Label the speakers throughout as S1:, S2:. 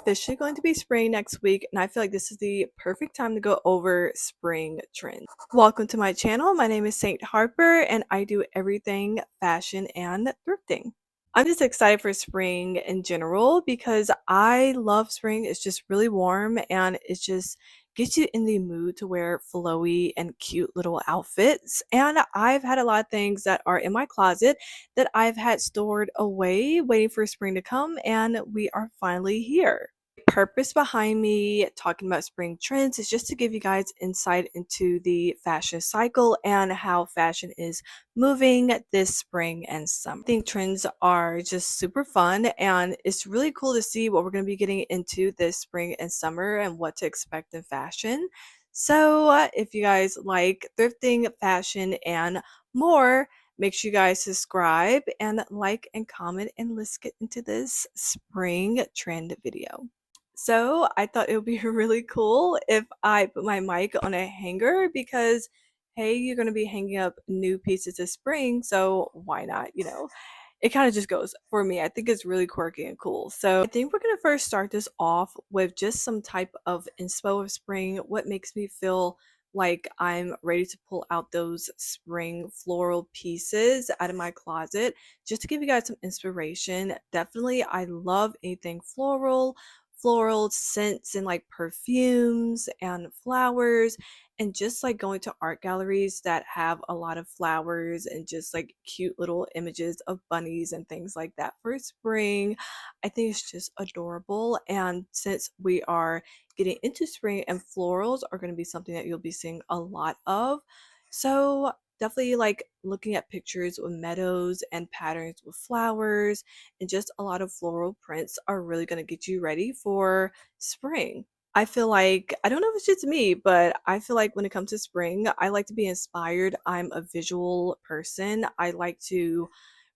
S1: officially going to be spring next week, and I feel like this is the perfect time to go over spring trends. Welcome to my channel. My name is Saint Harper, and I do everything fashion and thrifting. I'm just excited for spring in general because I love spring. It's just really warm and it just gets you in the mood to wear flowy and cute little outfits. And I've had a lot of things that are in my closet that I've had stored away, waiting for spring to come, and we are finally here. Purpose behind me talking about spring trends is just to give you guys insight into the fashion cycle and how fashion is moving this spring and summer. I think trends are just super fun, and it's really cool to see what we're going to be getting into this spring and summer and what to expect in fashion. So, if you guys like thrifting, fashion, and more, make sure you guys subscribe and like and comment, and let's get into this spring trend video. So I thought it would be really cool if I put my mic on a hanger because, hey, you're going to be hanging up new pieces this spring, so why not? It kind of just goes for me. I think it's really quirky and cool. So I think we're going to first start this off with just some type of inspo of spring. What makes me feel like I'm ready to pull out those spring floral pieces out of my closet just to give you guys some inspiration. Definitely, I love anything floral scents and like perfumes and flowers, and just like going to art galleries that have a lot of flowers and just like cute little images of bunnies and things like that for spring. I think it's just adorable. And since we are getting into spring, and florals are going to be something that you'll be seeing a lot of, so definitely like looking at pictures with meadows and patterns with flowers and just a lot of floral prints are really going to get you ready for spring. I feel like, I don't know if it's just me, but I feel like when it comes to spring, I like to be inspired. I'm a visual person. I like to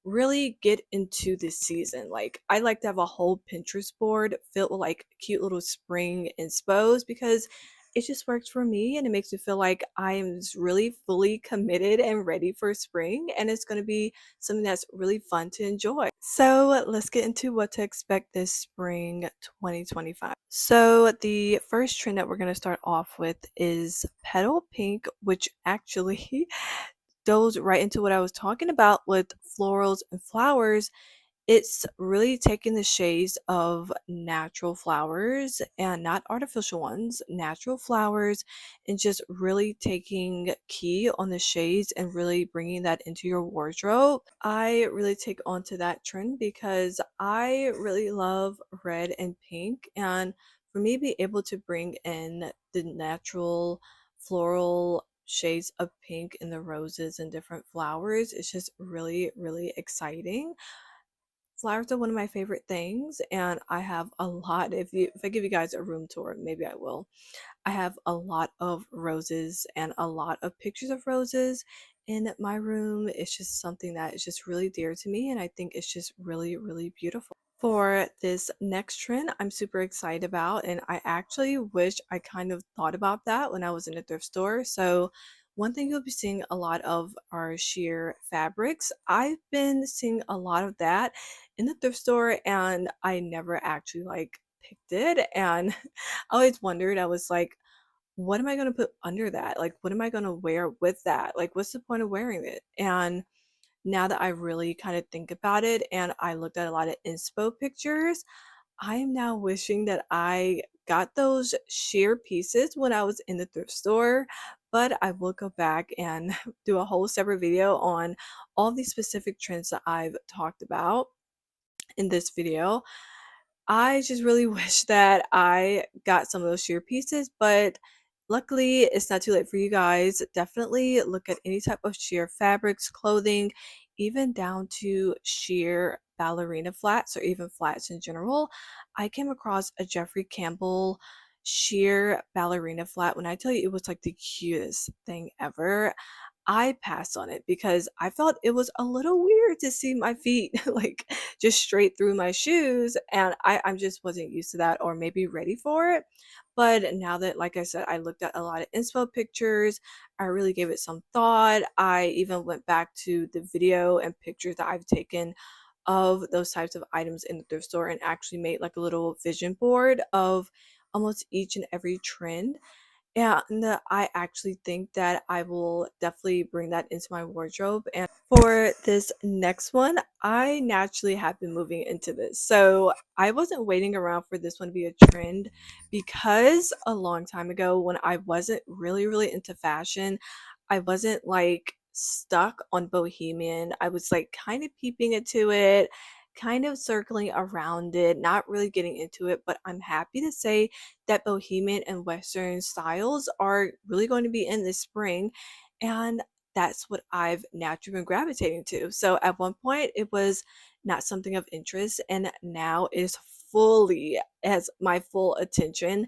S1: really get into this season. Like, I like to have a whole Pinterest board filled with like cute little spring inspos because it just works for me, and it makes me feel like I am really fully committed and ready for spring, and it's going to be something that's really fun to enjoy. So let's get into what to expect this spring 2025. So the first trend that we're going to start off with is petal pink, which actually goes right into what I was talking about with florals and flowers. It's really taking the shades of natural flowers and not artificial ones, natural flowers, and just really taking key on the shades and really bringing that into your wardrobe. I really take on to that trend because I really love red and pink, and for me to be able to bring in the natural floral shades of pink and the roses and different flowers, it's just really, really exciting. Flowers are one of my favorite things, and I have a lot. If I give you guys a room tour, maybe I will. I have a lot of roses and a lot of pictures of roses in my room. It's just something that is just really dear to me, and I think it's just really, really beautiful. For this next trend, I'm super excited about, and I actually wish I kind of thought about that when I was in a thrift store. So, one thing you'll be seeing a lot of are sheer fabrics. I've been seeing a lot of that in the thrift store, and I never actually like picked it. And I always wondered, I was like, what am I going to put under that? Like, what am I going to wear with that? Like, what's the point of wearing it? And now that I really kind of think about it and I looked at a lot of inspo pictures, I am now wishing that I got those sheer pieces when I was in the thrift store. But I will go back and do a whole separate video on all these specific trends that I've talked about in this video. I just really wish that I got some of those sheer pieces, but luckily it's not too late for you guys. Definitely look at any type of sheer fabrics, clothing, even down to sheer ballerina flats or even flats in general. I came across a Jeffrey Campbell sheer ballerina flat. When I tell you, it was like the cutest thing ever. I passed on it because I felt it was a little weird to see my feet like just straight through my shoes, and I just wasn't used to that or maybe ready for it. But now that, like I said, I looked at a lot of inspo pictures, I really gave it some thought. I even went back to the video and pictures that I've taken of those types of items in the thrift store and actually made like a little vision board of almost each and every trend. And I actually think that I will definitely bring that into my wardrobe. And for this next one, I naturally have been moving into this. So I wasn't waiting around for this one to be a trend because a long time ago, when I wasn't really into fashion, I wasn't like stuck on bohemian. I was like kind of peeping into it, kind of circling around it, not really getting into it. But I'm happy to say that bohemian and western styles are really going to be in this spring, and that's what I've naturally been gravitating to. So at one point it was not something of interest, and now is fully has my full attention.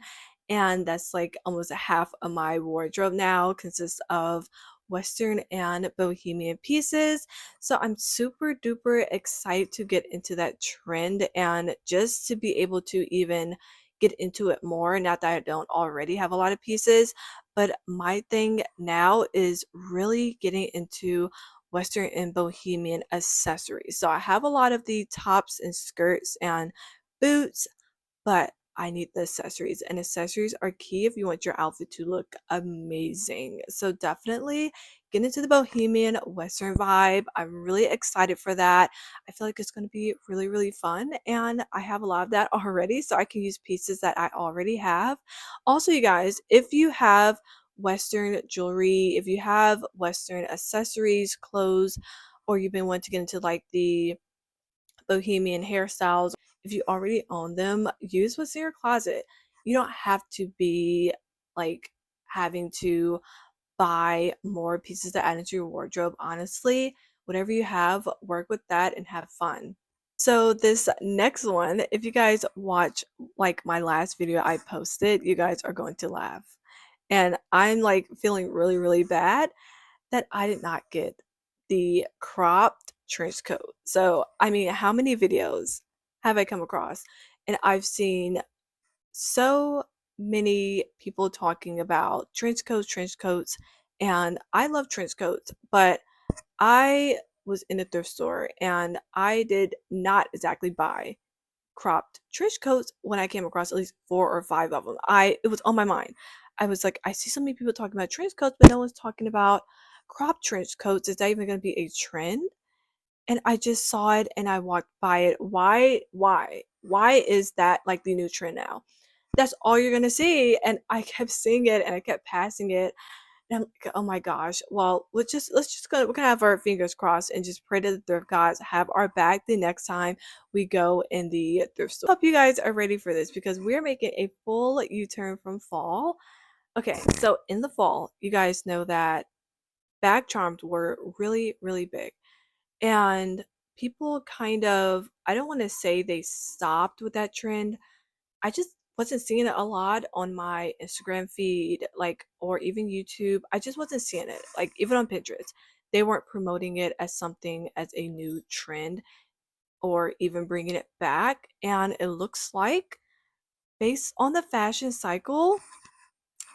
S1: And that's like almost a half of my wardrobe now consists of western and bohemian pieces. So I'm super duper excited to get into that trend and just to be able to even get into it more. Not that I don't already have a lot of pieces, but my thing now is really getting into western and bohemian accessories. So I have a lot of the tops and skirts and boots, but I need the accessories, and accessories are key if you want your outfit to look amazing. So definitely get into the bohemian western vibe. I'm really excited for that. I feel like it's going to be really fun, and I have a lot of that already, so I can use pieces that I already have. Also, you guys, if you have western jewelry, if you have western accessories, clothes, or you've been wanting to get into like the bohemian hairstyles, if you already own them, use what's in your closet. You don't have to be like having to buy more pieces to add into your wardrobe. Honestly, whatever you have, work with that and have fun. So this next one, if you guys watch like my last video I posted, you guys are going to laugh. And I'm like feeling really bad that I did not get the cropped trench coat. So, I mean, how many videos have I come across? And I've seen so many people talking about trench coats, and I love trench coats, but I was in a thrift store and I did not exactly buy cropped trench coats when I came across at least 4 or 5 of them. It was on my mind. I was like, I see so many people talking about trench coats, but no one's talking about cropped trench coats. Is that even going to be a trend? And I just saw it and I walked by it. Why is that like the new trend now? That's all you're gonna see. And I kept seeing it and I kept passing it. And I'm like, oh my gosh. Well, let's just go. We're gonna have our fingers crossed and just pray to the thrift gods have our back the next time we go in the thrift store. Hope you guys are ready for this because we're making a full U-turn from fall. Okay, so in the fall, you guys know that bag charms were really big. And people kind of, I don't want to say they stopped with that trend. I just wasn't seeing it a lot on my Instagram feed, like, or even YouTube. I just wasn't seeing it. Like, even on Pinterest, they weren't promoting it as something as a new trend or even bringing it back. And it looks like, based on the fashion cycle,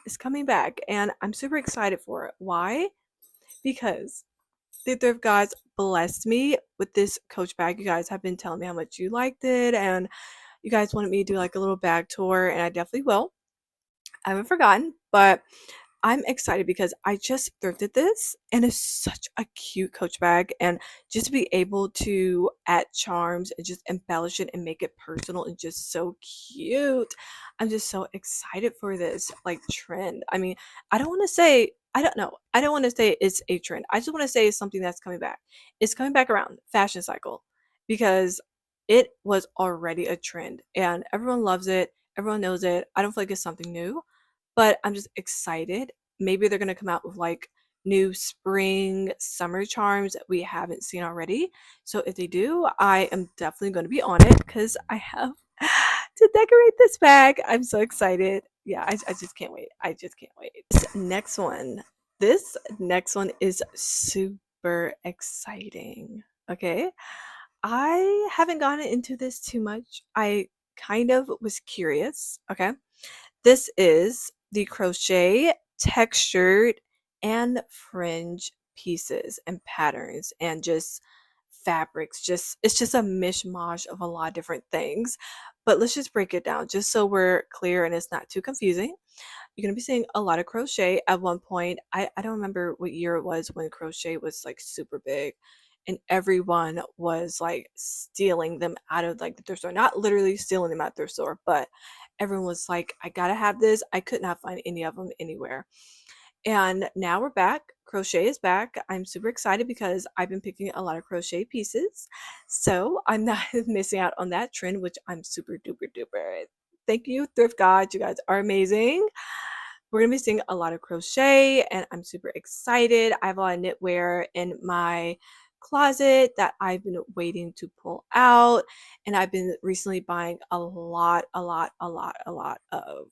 S1: it's coming back. And I'm super excited for it. Why? Because the thrift guys blessed me with this Coach bag. You guys have been telling me how much you liked it, and you guys wanted me to do like a little bag tour, and I definitely will. I haven't forgotten, but I'm excited because I just thrifted this and it's such a cute Coach bag. And just to be able to add charms and just embellish it and make it personal and just so cute. I'm just so excited for this like trend. I mean, I don't want to say, I don't know. I don't want to say it's a trend. I just want to say it's something that's coming back. It's coming back around fashion cycle because it was already a trend and everyone loves it. Everyone knows it. I don't feel like it's something new, but I'm just excited. Maybe they're gonna come out with like new spring, summer charms that we haven't seen already. So if they do, I am definitely gonna be on it because I have to decorate this bag. I'm so excited. Yeah, I just can't wait. I just can't wait. This next one is super exciting. Okay. I haven't gotten into this too much. I kind of was curious. Okay. This is the crochet textured and fringe pieces and patterns and just fabrics. Just it's just a mishmash of a lot of different things. But let's just break it down just so we're clear and it's not too confusing. You're gonna be seeing a lot of crochet at one point. I don't remember what year it was when crochet was like super big and everyone was like stealing them out of like the thrift store. Not literally stealing them out of the thrift store, but everyone was like, I gotta have this. I could not find any of them anywhere. And now we're back. Crochet is back. I'm super excited because I've been picking a lot of crochet pieces. So I'm not missing out on that trend, which I'm super duper duper. Thank you, Thrift Gods. You guys are amazing. We're gonna be seeing a lot of crochet and I'm super excited. I have a lot of knitwear in my closet that I've been waiting to pull out, and I've been recently buying a lot of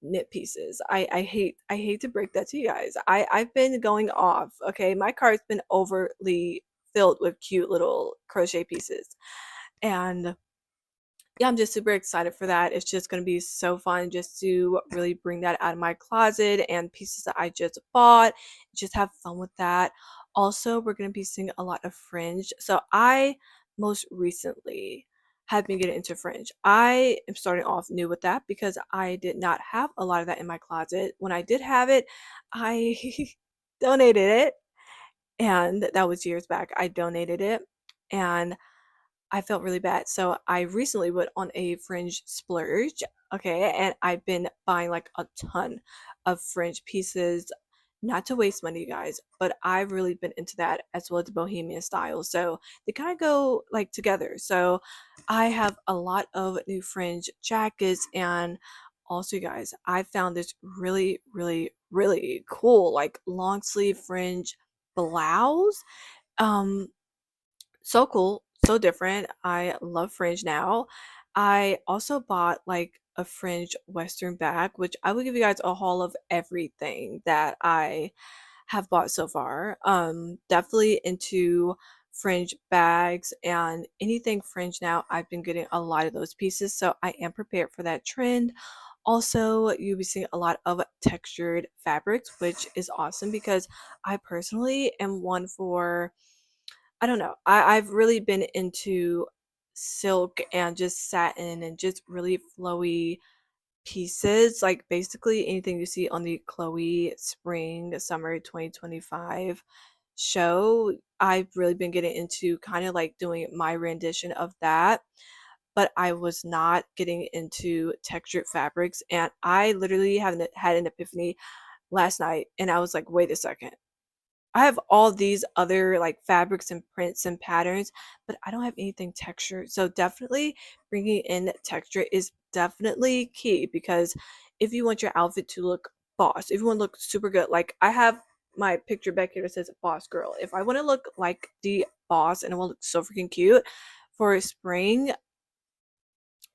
S1: knit pieces. I hate to break that to you guys. I've been going off. Okay, my cart's been overly filled with cute little crochet pieces, and yeah, I'm just super excited for that. It's just going to be so fun just to really bring that out of my closet and pieces that I just bought. Just have fun with that. Also, we're going to be seeing a lot of fringe. So, I most recently have been getting into fringe. I am starting off new with that because I did not have a lot of that in my closet. When I did have it, I donated it, and that was years back. I donated it, and I felt really bad. So I recently went on a fringe splurge. Okay. And I've been buying like a ton of fringe pieces, not to waste money, you guys, but I've really been into that as well as the bohemian style. So they kind of go like together. So I have a lot of new fringe jackets, and also, you guys, I found this really, really, really cool, like long sleeve fringe blouse. Um, so cool, so different. I love fringe now. I also bought like a fringe western bag, which I will give you guys a haul of everything that I have bought so far. Definitely into fringe bags and anything fringe now. I've been getting a lot of those pieces, so I am prepared for that trend. Also, you'll be seeing a lot of textured fabrics, which is awesome because I personally am one for, I don't know. I've really been into silk and just satin and just really flowy pieces. Like basically anything you see on the Chloe Spring Summer 2025 show. I've really been getting into kind of like doing my rendition of that. But I was not getting into textured fabrics. And I literally had an epiphany last night. And I was like, wait a second. I have all these other like fabrics and prints and patterns, but I don't have anything textured. So definitely bringing in texture is definitely key because if you want your outfit to look boss, if you want to look super good, like I have my picture back here that says boss girl. If I want to look like the boss and I want to look so freaking cute for spring,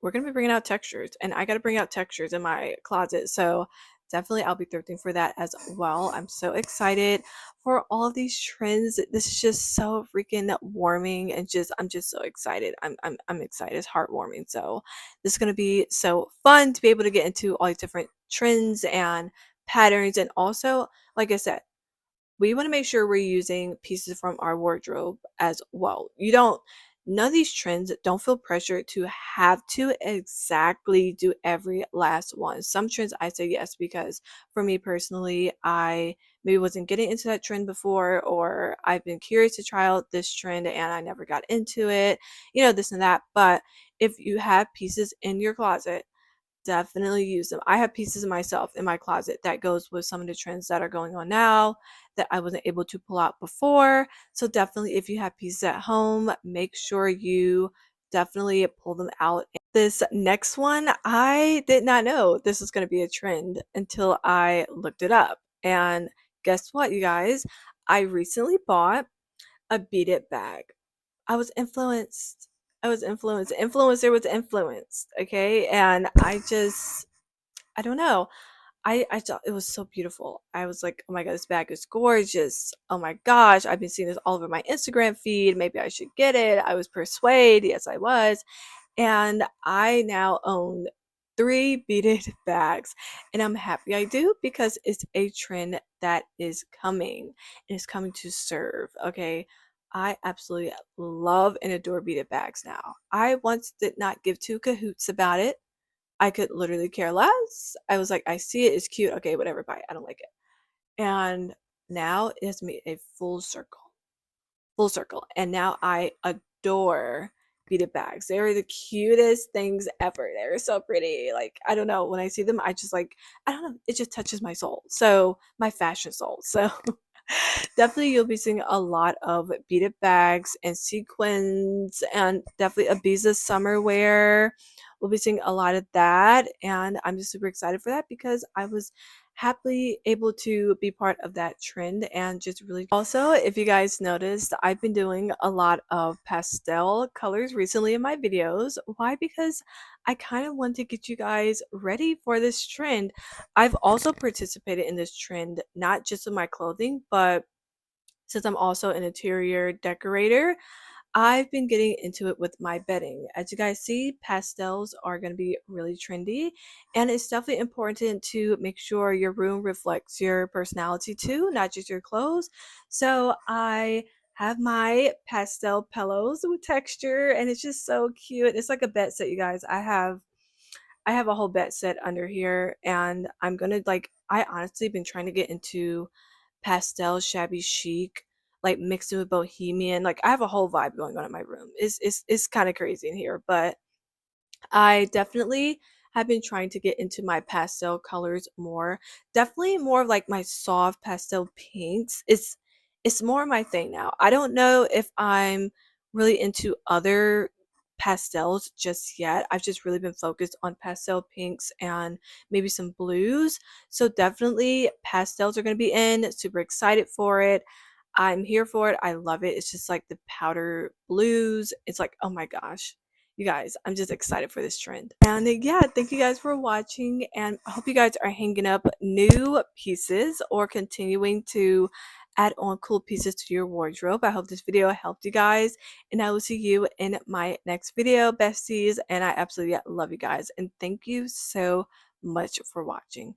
S1: we're gonna be bringing out textures, and I gotta bring out textures in my closet. So definitely I'll be thrifting for that as well. I'm so excited for all of these trends. This is just so freaking warming, and just I'm just so excited. I'm excited. It's heartwarming. So this is gonna be so fun to be able to get into all these different trends and patterns, and also, like I said, we want to make sure we're using pieces from our wardrobe as well. You don't, none of these trends, don't feel pressure to have to exactly do every last one. Some trends I say yes because for me personally, I maybe wasn't getting into that trend before, or I've been curious to try out this trend and I never got into it, this and that. But if you have pieces in your closet, definitely use them. I have pieces of myself in my closet that goes with some of the trends that are going on now that I wasn't able to pull out before. So definitely if you have pieces at home, make sure you definitely pull them out. This next one, I did not know this was going to be a trend until I looked it up. And guess what, you guys? I recently bought a beat it bag. I was influenced. I was influenced. Influencer was influenced. Okay. And I don't know. I thought it was so beautiful. I was like, oh my God, this bag is gorgeous. Oh my gosh. I've been seeing this all over my Instagram feed. Maybe I should get it. I was persuaded. Yes, I was. And I now own three beaded bags. And I'm happy I do because it's a trend that is coming. And it's coming to serve. Okay. I absolutely love and adore beaded bags now. I once did not give two cahoots about it. I could literally care less. I was like, I see it, it's cute. Okay, whatever, bye. I don't like it. And now it has made a full circle. And now I adore beaded bags. They are the cutest things ever. They're so pretty. Like, I don't know, when I see them, I just like, I don't know, it just touches my soul. So, my fashion soul. So, definitely you'll be seeing a lot of beaded bags and sequins and definitely Ibiza summer wear. We'll be seeing a lot of that, and I'm just super excited for that because I was happily able to be part of that trend and just really also, if you guys noticed, I've been doing a lot of pastel colors recently in my videos. Why? Because I kind of want to get you guys ready for this trend. I've also participated in this trend, not just with my clothing, but since I'm also an interior decorator, I've been getting into it with my bedding. As you guys see, pastels are going to be really trendy, and it's definitely important to make sure your room reflects your personality too, not just your clothes. So I have my pastel pillows with texture, and it's just so cute. It's like a bed set, you guys. I have a whole bed set under here, and I'm gonna like. I honestly been trying to get into pastel shabby chic, like mixed in with bohemian. Like I have a whole vibe going on in my room. It's kind of crazy in here, but I definitely have been trying to get into my pastel colors more. Definitely more of like my soft pastel pinks. It's more my thing now. I don't know if I'm really into other pastels just yet. I've just really been focused on pastel pinks and maybe some blues. So definitely pastels are going to be in. Super excited for it. I'm here for it. I love it. It's just like the powder blues. It's like, oh my gosh. You guys, I'm just excited for this trend. And yeah, thank you guys for watching. And I hope you guys are hanging up new pieces or continuing to add on cool pieces to your wardrobe. I hope this video helped you guys. And I will see you in my next video, besties. And I absolutely love you guys. And thank you so much for watching.